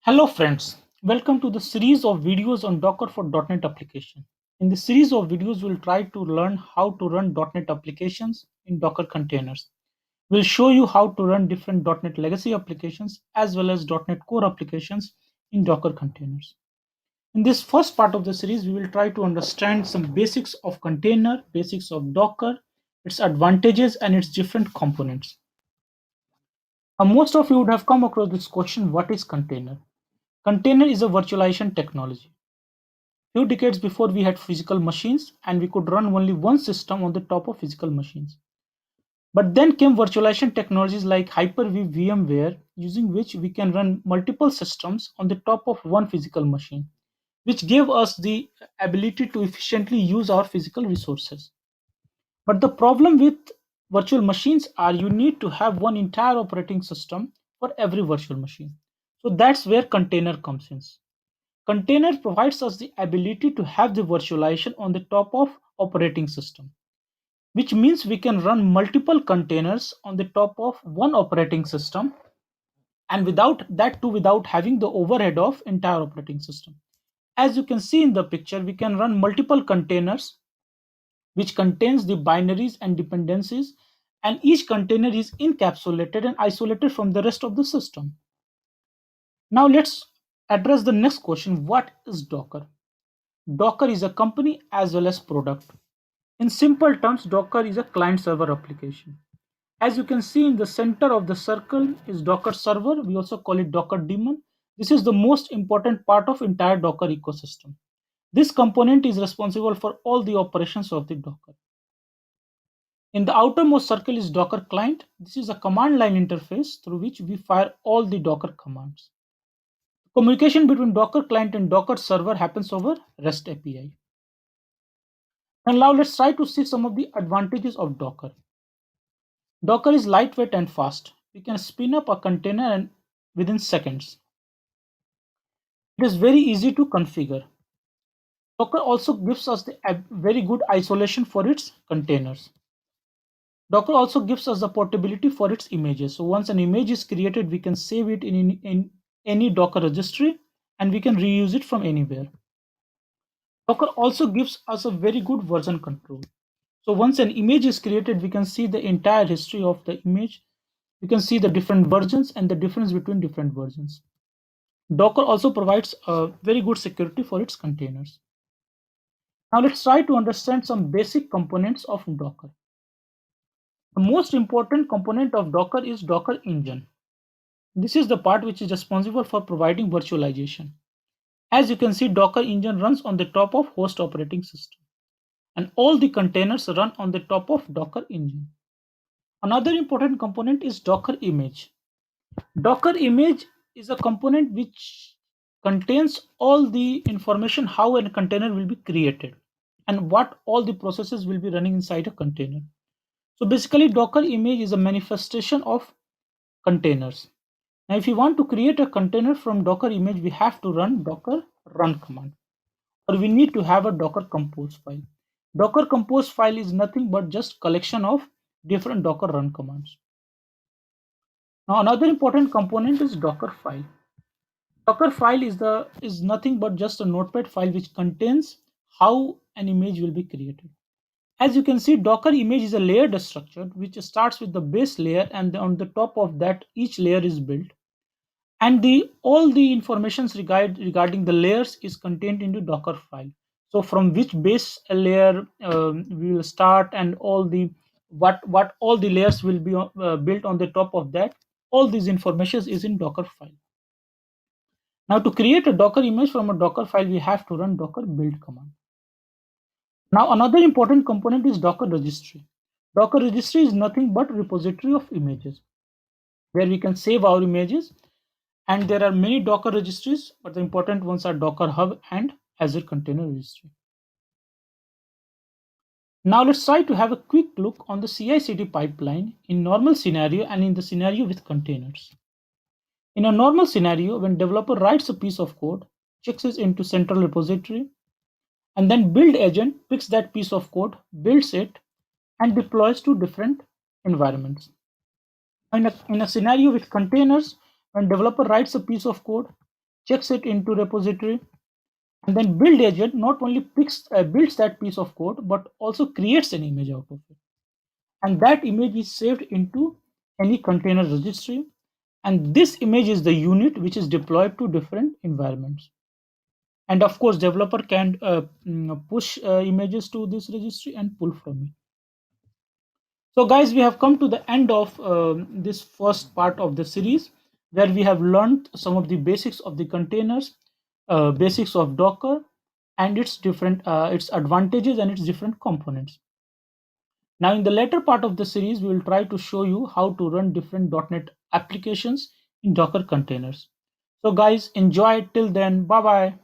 Hello friends, welcome to the series of videos on Docker for .NET application. In this series of videos, we'll try to learn how to run .NET applications in Docker containers. We'll show you how to run different .NET legacy applications as well as .NET Core applications in Docker containers. In this first part of the series, we will try to understand some basics of container, basics of Docker, its advantages and its different components. Most of you would have come across this question, what is container? Container is a virtualization technology. Few decades before we had physical machines and we could run only one system on the top of physical machines. But then came virtualization technologies like Hyper-V VMware, using which we can run multiple systems on the top of one physical machine, which gave us the ability to efficiently use our physical resources. But the problem with virtual machines are you need to have one entire operating system for every virtual machine. So that's where container comes in. Container provides us the ability to have the virtualization on the top of operating system, which means we can run multiple containers on the top of one operating system, and without having the overhead of entire operating system. As you can see in the picture, we can run multiple containers which contains the binaries and dependencies, and each container is encapsulated and isolated from the rest of the system. Now let's address the next question, what is Docker? Docker is a company as well as product. In simple terms, Docker is a client server application. As you can see in the center of the circle is Docker server. We also call it Docker daemon. This is the most important part of entire Docker ecosystem. This component is responsible for all the operations of the Docker. In the outermost circle is Docker client. This is a command line interface through which we fire all the Docker commands. Communication between Docker client and Docker server happens over REST API. And now let's try to see some of the advantages of Docker. Docker is lightweight and fast. We can spin up a container within seconds. It is very easy to configure. Docker also gives us a very good isolation for its containers. Docker also gives us the portability for its images. So once an image is created, we can save it in any Docker registry and we can reuse it from anywhere. Docker also gives us a very good version control. So once an image is created, we can see the entire history of the image. We can see the different versions and the difference between different versions. Docker also provides a very good security for its containers. Now let's try to understand some basic components of Docker. The most important component of Docker is Docker Engine. This is the part which is responsible for providing virtualization. As you can see, Docker Engine runs on the top of host operating system, and all the containers run on the top of Docker Engine. Another important component is Docker Image. Docker Image is a component which contains all the information how a container will be created and what all the processes will be running inside a container. So basically, Docker Image is a manifestation of containers. Now, if you want to create a container from Docker Image, we have to run Docker run command, or we need to have a Docker compose file. Docker compose file is nothing but just collection of different Docker run commands. Now, another important component is Docker file. Docker file is nothing but just a notepad file which contains how an image will be created. As you can see, Docker image is a layered structure which starts with the base layer, and on the top of that each layer is built, and all the informations regarding the layers is contained into Docker file. So from which base layer we will start, and all the what all the layers will be built on the top of that, all these information is in Docker file. Now to create a Docker image from a Docker file, we have to run Docker build command. Now another important component is Docker registry. Docker registry is nothing but repository of images where we can save our images, and there are many Docker registries, but the important ones are Docker Hub and Azure Container Registry. Now let's try to have a quick look on the CI/CD pipeline in normal scenario and in the scenario with containers. In a normal scenario, when developer writes a piece of code, checks it into central repository, and then build agent picks that piece of code, builds it, and deploys to different environments. In a scenario with containers, when developer writes a piece of code, checks it into repository, and then build agent not only builds that piece of code, but also creates an image out of it. And that image is saved into any container registry. And this image is the unit which is deployed to different environments. And of course, developer can push images to this registry and pull from it. So guys, we have come to the end of this first part of the series, where we have learned some of the basics of the containers, basics of Docker, and its advantages and its different components. Now, in the later part of the series, we will try to show you how to run different .NET applications in Docker containers. So guys, enjoy it till then. Bye bye.